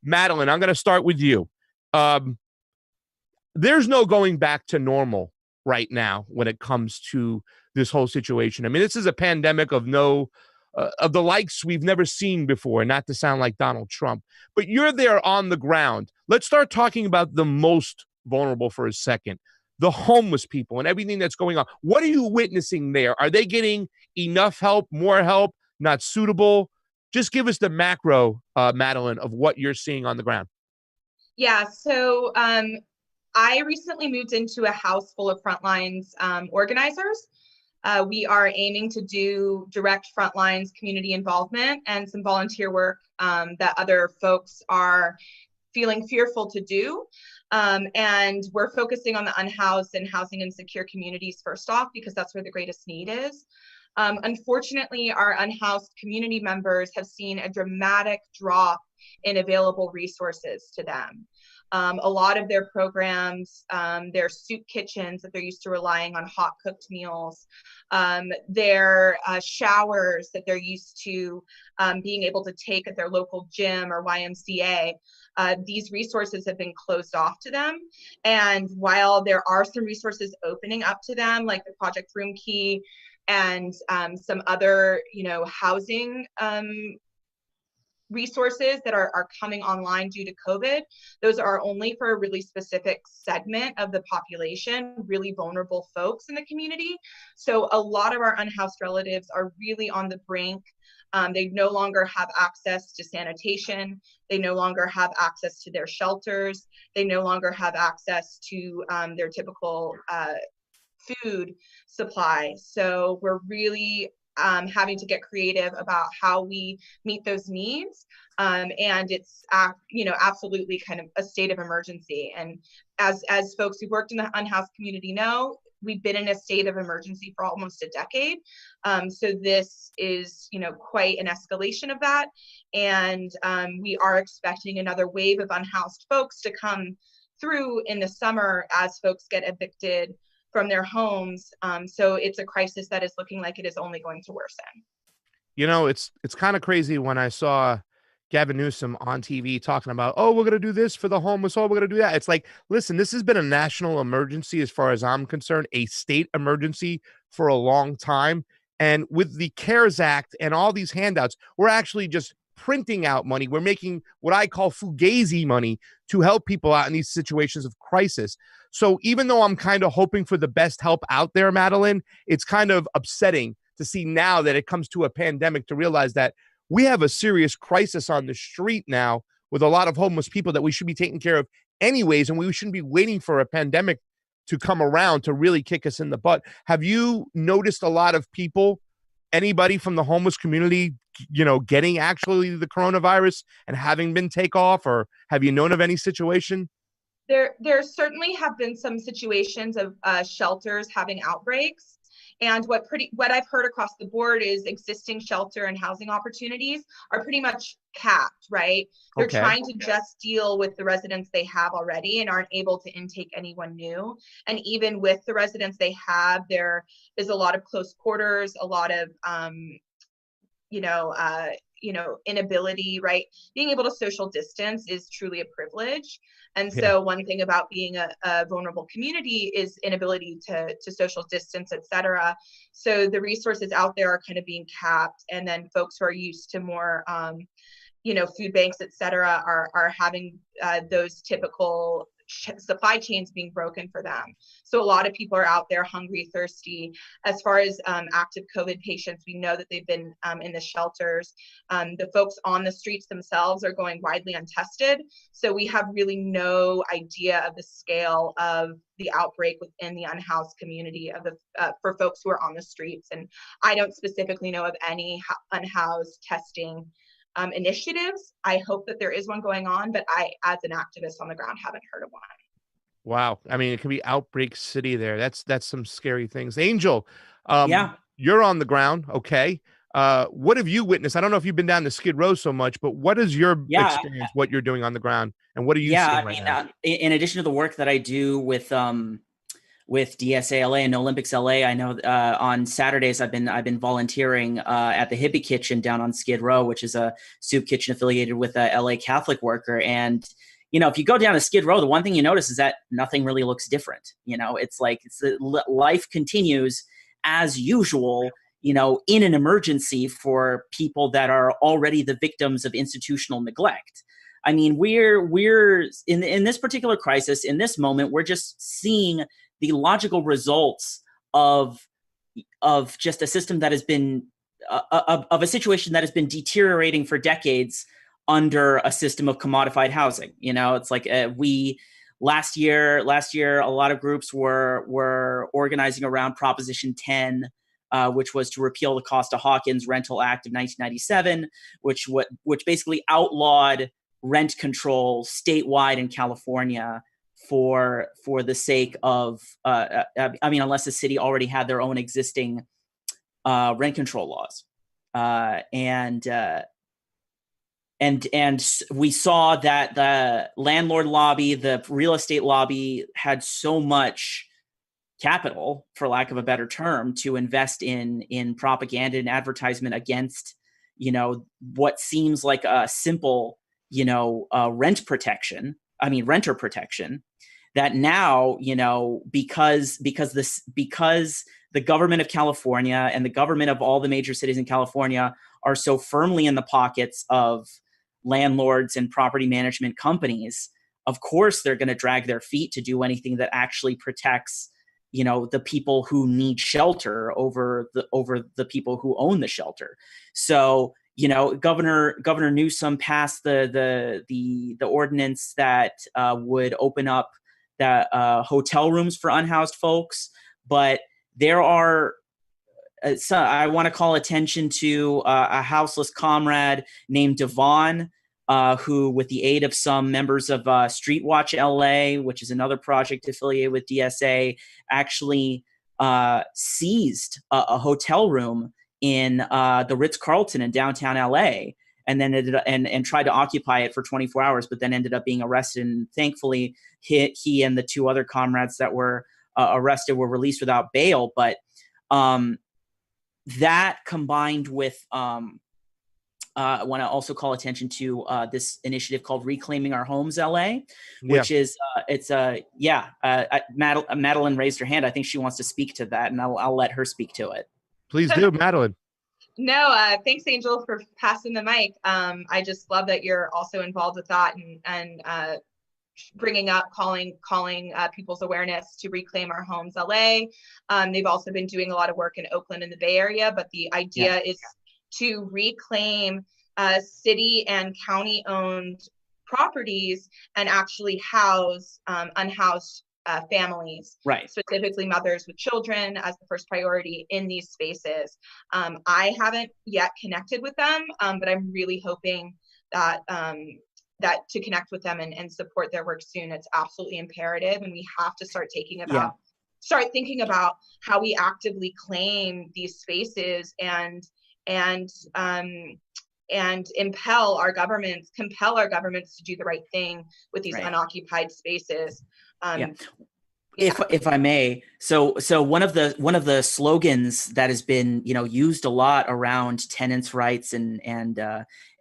Madeline, I'm going to start with you. Um, there's no going back to normal right now when it comes to this whole situation. I mean, this is a pandemic of no of the likes we've never seen before, not to sound like Donald Trump, but you're there on the ground. Let's start talking about the most vulnerable for a second, the homeless people and everything that's going on. What are you witnessing there? Are they getting enough help, more help, not suitable? Just give us the macro, Madeline, of what you're seeing on the ground. Yeah, so I recently moved into a house full of frontlines organizers. We are aiming to do direct frontlines community involvement and some volunteer work that other folks are feeling fearful to do. And we're focusing on the unhoused and housing insecure communities first off, because that's where the greatest need is. Unfortunately, our unhoused community members have seen a dramatic drop in available resources to them. A lot of their programs, their soup kitchens that they're used to relying on hot cooked meals, their showers that they're used to being able to take at their local gym or YMCA, these resources have been closed off to them. And while there are some resources opening up to them, like the Project Room Key and some other, housing resources that are coming online due to COVID, those are only for a really specific segment of the population, really vulnerable folks in the community. So a lot of our unhoused relatives are really on the brink. They no longer have access to sanitation. They no longer have access to their shelters. They no longer have access to their typical food supply. So we're really having to get creative about how we meet those needs. And it's, absolutely kind of a state of emergency. And as folks who've worked in the unhoused community know, we've been in a state of emergency for almost a decade. So this is, quite an escalation of that. And we are expecting another wave of unhoused folks to come through in the summer as folks get evicted from their homes. So it's a crisis that is looking like it is only going to worsen. It's kind of crazy when I saw Gavin Newsom on TV talking about, oh, we're going to do this for the homeless. Oh, we're going to do that. It's like, listen, this has been a national emergency as far as I'm concerned, a state emergency for a long time. And with the CARES Act and all these handouts, we're actually just printing out money. We're making what I call fugazi money to help people out in these situations of crisis. So even though I'm kind of hoping for the best help out there, Madeline, it's kind of upsetting to see now that it comes to a pandemic to realize that we have a serious crisis on the street now with a lot of homeless people that we should be taking care of anyways, and we shouldn't be waiting for a pandemic to come around to really kick us in the butt. Have you noticed a lot of people, anybody from the homeless community, getting actually the coronavirus and having been take off, or have you known of any situation? There certainly have been some situations of shelters having outbreaks. And what I've heard across the board is existing shelter and housing opportunities are pretty much capped, right? They're trying to just deal with the residents they have already and aren't able to intake anyone new. And even with the residents they have, there is a lot of close quarters, a lot of inability, right? Being able to social distance is truly a privilege. And so one thing about being a vulnerable community is inability to social distance, et cetera. So the resources out there are kind of being capped. And then folks who are used to more, food banks, et cetera, are having those typical supply chains being broken for them. So a lot of people are out there hungry, thirsty. As far as active COVID patients, we know that they've been in the shelters. The folks on the streets themselves are going widely untested. So we have really no idea of the scale of the outbreak within the unhoused community for folks who are on the streets. And I don't specifically know of any unhoused testing initiatives. I hope that there is one going on, but I, as an activist on the ground, haven't heard of one. Wow. I mean, it can be outbreak city there. That's some scary things. Angel, Yeah. You're on the ground. Okay. What have you witnessed? I don't know if you've been down to Skid Row so much, but what is your experience, what you're doing on the ground, and what are you seeing right now? In addition to the work that I do with with DSA LA and Olympics LA. I know on Saturdays I've been volunteering at the Hippie Kitchen down on Skid Row, which is a soup kitchen affiliated with a LA Catholic worker. And if you go down to Skid Row, the one thing you notice is that nothing really looks different. It's like life continues as usual, in an emergency for people that are already the victims of institutional neglect. I mean, we're in this particular crisis, in this moment, we're just seeing the logical results of just a system that has been of a situation that has been deteriorating for decades under a system of commodified housing. It's like last year a lot of groups were organizing around Proposition 10, which was to repeal the Costa-Hawkins Rental Act of 1997, which basically outlawed rent control statewide in California for the sake of, unless the city already had their own existing rent control laws. And we saw that the landlord lobby, the real estate lobby, had so much capital, for lack of a better term, to invest in propaganda and advertisement against, what seems like a simple, renter protection, that now, because the government of California and the government of all the major cities in California are so firmly in the pockets of landlords and property management companies, of course they're going to drag their feet to do anything that actually protects, the people who need shelter over the people who own the shelter. So, Governor Newsom passed the ordinance that would open up the hotel rooms for unhoused folks, but there are. So I want to call attention to a houseless comrade named Devon, who, with the aid of some members of Street Watch LA, which is another project affiliated with DSA, actually seized a hotel room in the Ritz-Carlton in downtown LA, and then and tried to occupy it for 24 hours, but then ended up being arrested. And thankfully, he and the two other comrades that were arrested were released without bail. But that combined with, I want to also call attention to this initiative called Reclaiming Our Homes LA, which is, Madeline raised her hand. I think she wants to speak to that, and I'll let her speak to it. Please do, Madeline. No, thanks, Angel, for passing the mic. I just love that you're also involved with that and bringing up, calling people's awareness to Reclaim Our Homes LA. They've also been doing a lot of work in Oakland and the Bay Area, but the idea is to reclaim city and county owned properties and actually house unhoused families, right? Specifically mothers with children, as the first priority in these spaces. I haven't yet connected with them, but I'm really hoping that to connect with them and support their work soon. It's absolutely imperative, and we have to start thinking about how we actively claim these spaces and compel our governments to do the right thing with these unoccupied spaces. If I may, so one of the slogans that has been used a lot around tenants' rights and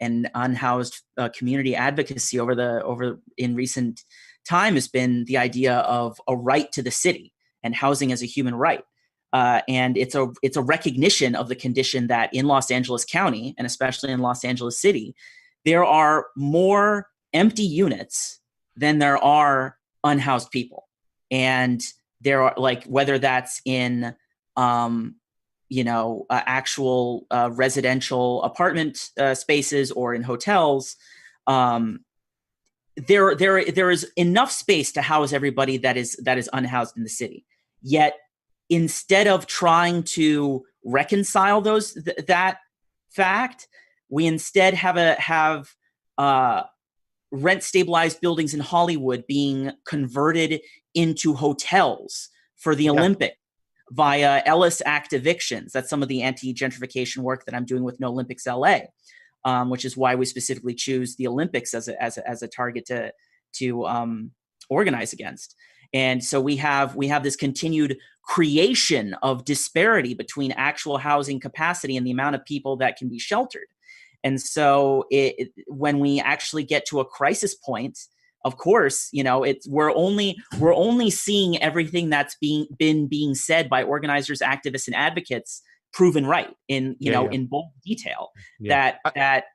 unhoused community advocacy over in recent time has been the idea of a right to the city and housing as a human right. And it's a recognition of the condition that in Los Angeles County, and especially in Los Angeles City, there are more empty units than there are unhoused people. And there are, like, whether that's in actual residential apartment spaces or in hotels, there is enough space to house everybody that is unhoused in the city. Yet, instead of trying to reconcile that fact, we instead have rent stabilized buildings in Hollywood being converted into hotels for the Olympic via Ellis Act evictions. That's some of the anti-gentrification work that I'm doing with No Olympics LA, which is why we specifically choose the Olympics as a target to organize against. And so we have this continued creation of disparity between actual housing capacity and the amount of people that can be sheltered. And so when we actually get to a crisis point, of course, we're only seeing everything that's being said by organizers, activists, and advocates proven right in bold detail. Yeah. That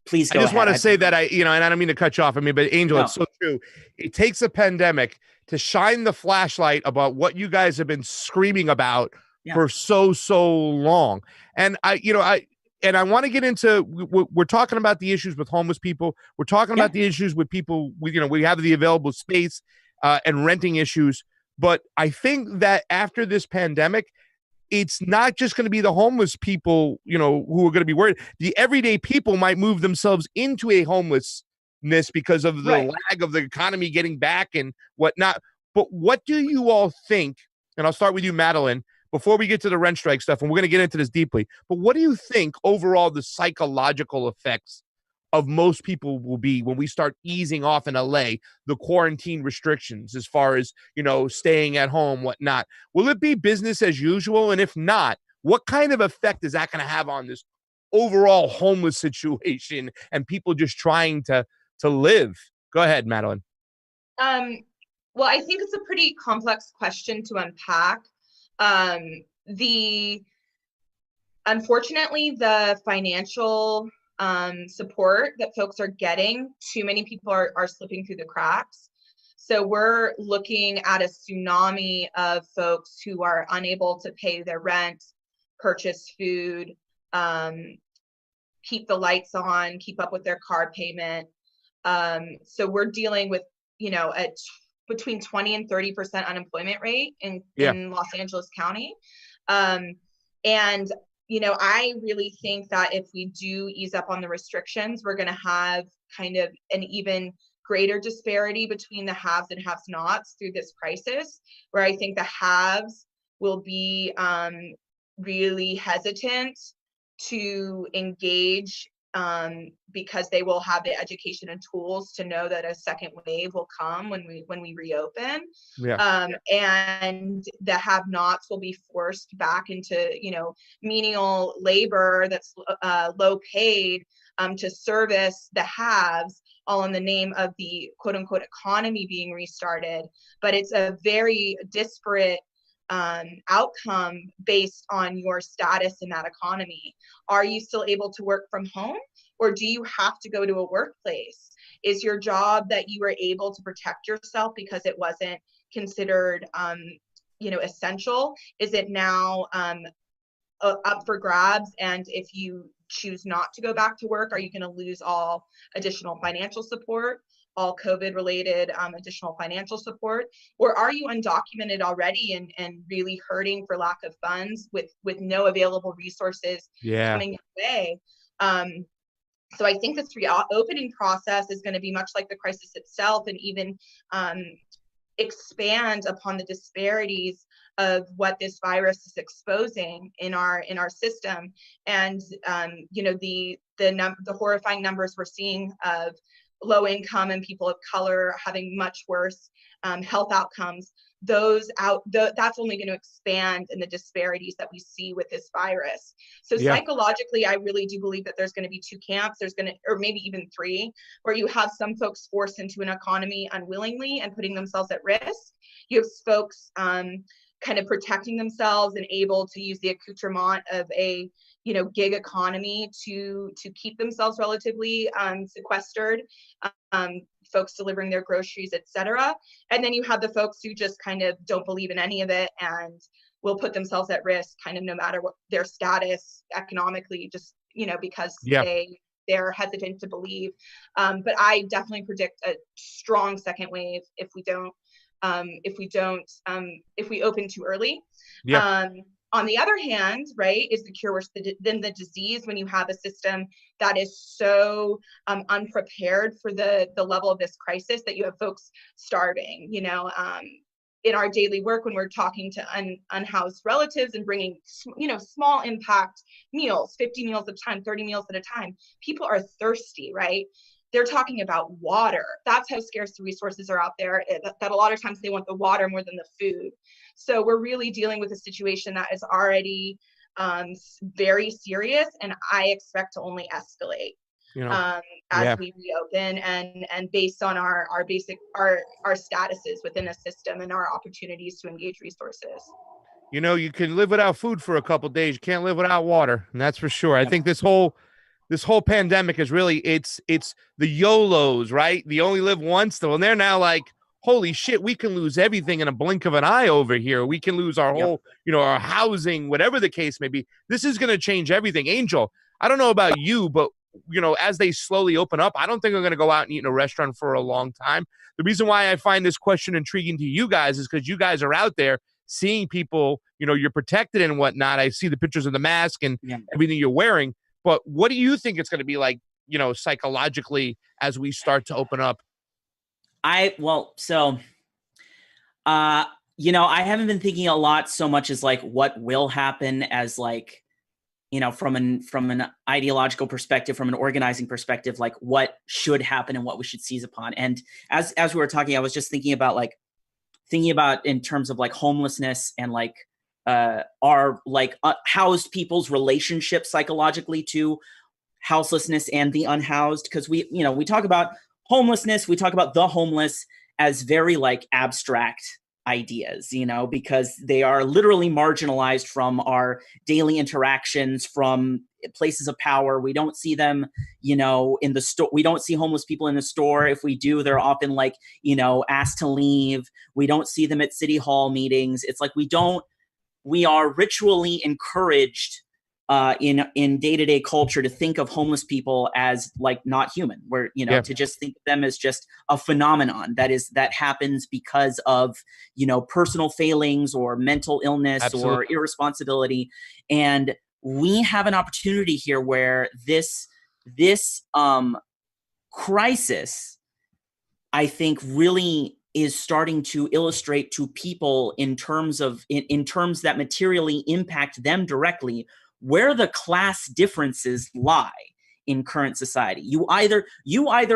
please go I just ahead. want to say that and I don't mean to cut you off. I mean, but Angel, it's so true. It takes a pandemic to shine the flashlight about what you guys have been screaming about for so long. And I want to get into, we're talking about the issues with homeless people. We're talking about the issues with people, we have the available space and renting issues. But I think that after this pandemic, it's not just going to be the homeless people, who are going to be worried. The everyday people might move themselves into a homelessness because of the lag of the economy getting back and whatnot. But what do you all think? And I'll start with you, Madeline, before we get to the rent strike stuff, and we're going to get into this deeply. But what do you think overall the psychological effects of most people will be when we start easing off in LA the quarantine restrictions as far as, staying at home, whatnot? Will it be business as usual? And if not, what kind of effect is that going to have on this overall homeless situation and people just trying to live? Go ahead, Madeline. Well, I think it's a pretty complex question to unpack. Unfortunately, the financial support that folks are getting, too many people are slipping through the cracks. So we're looking at a tsunami of folks who are unable to pay their rent, purchase food, keep the lights on, keep up with their car payment. So we're dealing with, between 20 and 30% unemployment rate in Los Angeles County. And I really think that if we do ease up on the restrictions, we're going to have kind of an even greater disparity between the haves and have-nots through this crisis, where I think the haves will be really hesitant to engage because they will have the education and tools to know that a second wave will come when we reopen. And the have-nots will be forced back into, menial labor that's low paid to service the haves, all in the name of the quote unquote economy being restarted. But it's a very disparate outcome based on your status in that economy. Are you still able to work from home, or do you have to go to a workplace? Is your job that you were able to protect yourself because it wasn't considered essential? Is it now up for grabs? And if you choose not to go back to work, are you going to lose all additional financial support, all COVID related additional financial support? Or are you undocumented already and really hurting for lack of funds with no available resources coming your way? So I think this reopening process is going to be much like the crisis itself, and even expand upon the disparities of what this virus is exposing in our system. And the horrifying numbers we're seeing of low income and people of color having much worse health outcomes, that's only going to expand in the disparities that we see with this virus. So psychologically, I really do believe that there's going to be two camps. Or maybe even three, where you have some folks forced into an economy unwillingly and putting themselves at risk. You have folks kind of protecting themselves and able to use the accoutrement of a gig economy to keep themselves relatively sequestered, folks delivering their groceries, etc. And then you have the folks who just kind of don't believe in any of it and will put themselves at risk kind of no matter what their status economically, just because they're hesitant to believe. But I definitely predict a strong second wave if we open too early. On the other hand, right, is the cure worse than the disease when you have a system that is so unprepared for the level of this crisis that you have folks starving, in our daily work when we're talking to unhoused relatives and bringing, small impact meals, 50 meals at a time, 30 meals at a time. People are thirsty, right? they're talking about water. That's how scarce the resources are out there, that a lot of times they want the water more than the food. So we're really dealing with a situation that is already very serious, and I expect to only escalate as we reopen, and based on our statuses within a system and our opportunities to engage resources. You can live without food for a couple of days. You can't live without water, and that's for sure. I think this whole pandemic is really it's the YOLOs, right? The only live once, though, and they're now like, holy shit, we can lose everything in a blink of an eye over here. We can lose our whole, our housing, whatever the case may be. This is going to change everything. Angel, I don't know about you, but as they slowly open up, I don't think I'm going to go out and eat in a restaurant for a long time. The reason why I find this question intriguing to you guys is because you guys are out there seeing people, you're protected and whatnot. I see the pictures of the mask and everything you're wearing. But what do you think it's going to be like, psychologically as we start to open up? I haven't been thinking a lot so much as like what will happen as like, from an ideological perspective, from an organizing perspective, like what should happen and what we should seize upon. And as we were talking, I was just thinking about in terms of like homelessness and like our like housed people's relationship psychologically to houselessness and the unhoused. Because we talk about homelessness, we talk about the homeless as very like abstract ideas, because they are literally marginalized from our daily interactions, from places of power. We don't see them, in the store. We don't see homeless people in the store. If we do, they're often like, asked to leave. We don't see them at city hall meetings. It's like we are ritually encouraged in day-to-day culture to think of homeless people as like not human, where to just think of them as just a phenomenon that happens because of personal failings or mental illness or irresponsibility. And we have an opportunity here where this crisis, I think, really is starting to illustrate to people in terms that materially impact them directly, where the class differences lie in current society. You either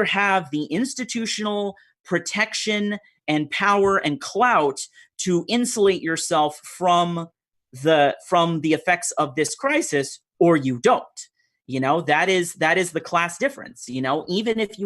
have the institutional protection and power and clout to insulate yourself from the effects of this crisis, or you don't. That is the class difference. Even if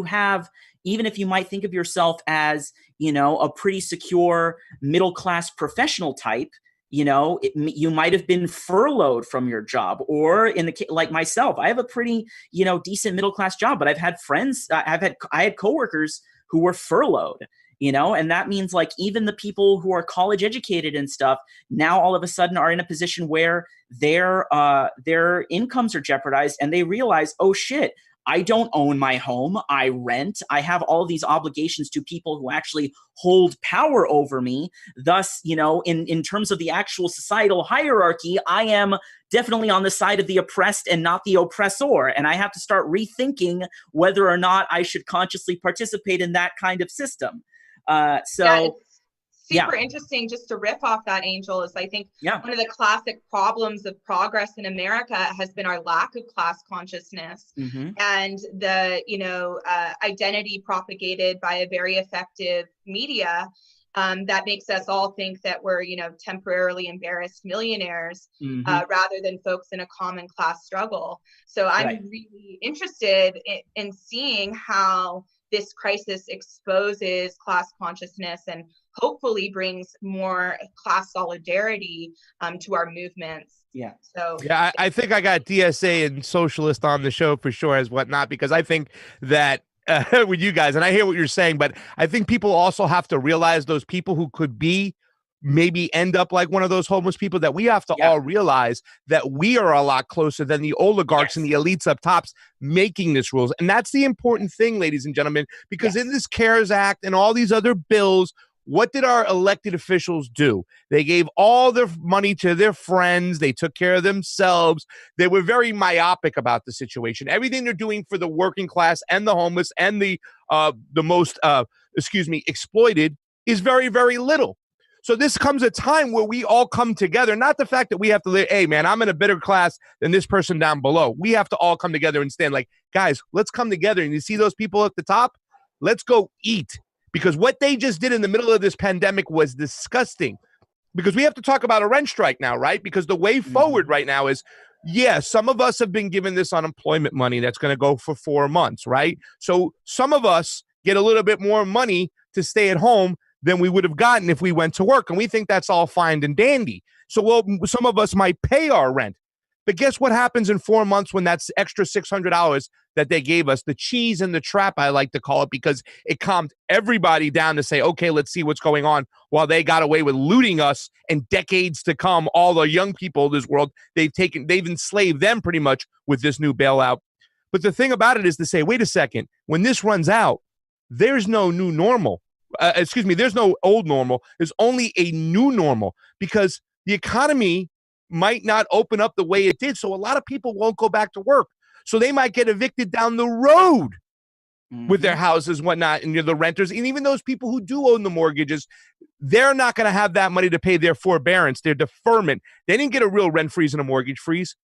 you might think of yourself as, a pretty secure middle class professional type, you might have been furloughed from your job, or in the case like myself, I have a pretty, decent middle-class job, but I've had friends, I had coworkers who were furloughed, and that means like even the people who are college educated and stuff now all of a sudden are in a position where their incomes are jeopardized, and they realize, oh shit, I don't own my home. I rent. I have all of these obligations to people who actually hold power over me. Thus, in terms of the actual societal hierarchy, I am definitely on the side of the oppressed and not the oppressor. And I have to start rethinking whether or not I should consciously participate in that kind of system. Super interesting, just to riff off that, Angel, is I think one of the classic problems of progress in America has been our lack of class consciousness, and the identity propagated by a very effective media that makes us all think that we're temporarily embarrassed millionaires rather than folks in a common class struggle. So I'm really interested in seeing how this crisis exposes class consciousness and hopefully brings more class solidarity to our movements. I think I got DSA and socialist on the show for sure as whatnot, because I think that with you guys, and I hear what you're saying, but I think people also have to realize those people who could be maybe end up like one of those homeless people, that we have to all realize that we are a lot closer than the oligarchs and the elites up tops making this rules. And that's the important thing, ladies and gentlemen, because in this CARES Act and all these other bills, what did our elected officials do? They gave all their money to their friends. They took care of themselves. They were very myopic about the situation. Everything they're doing for the working class and the homeless and the most exploited is very, very little. So this comes a time where we all come together, not the fact that we have to live, hey, man, I'm in a better class than this person down below. We have to all come together and stand like, guys, let's come together. And you see those people at the top? Let's go eat. Because what they just did in the middle of this pandemic was disgusting. Because we have to talk about a rent strike now, right? Because the way forward right now is, some of us have been given this unemployment money that's going to go for 4 months, right? So some of us get a little bit more money to stay at home than we would have gotten if we went to work. And we think that's all fine and dandy. So some of us might pay our rent. But guess what happens in 4 months when that's extra $600 that they gave us, the cheese and the trap, I like to call it, because it calmed everybody down to say, okay, let's see what's going on, while they got away with looting us, and decades to come, all the young people of this world, they've enslaved them pretty much with this new bailout. But the thing about it is to say, wait a second, when this runs out, there's no new normal. There's no old normal. There's only a new normal, because the economy might not open up the way it did. So a lot of people won't go back to work. So they might get evicted down the road with their houses, whatnot, and the renters. And even those people who do own the mortgages, they're not going to have that money to pay their forbearance, their deferment. They didn't get a real rent freeze and a mortgage freeze.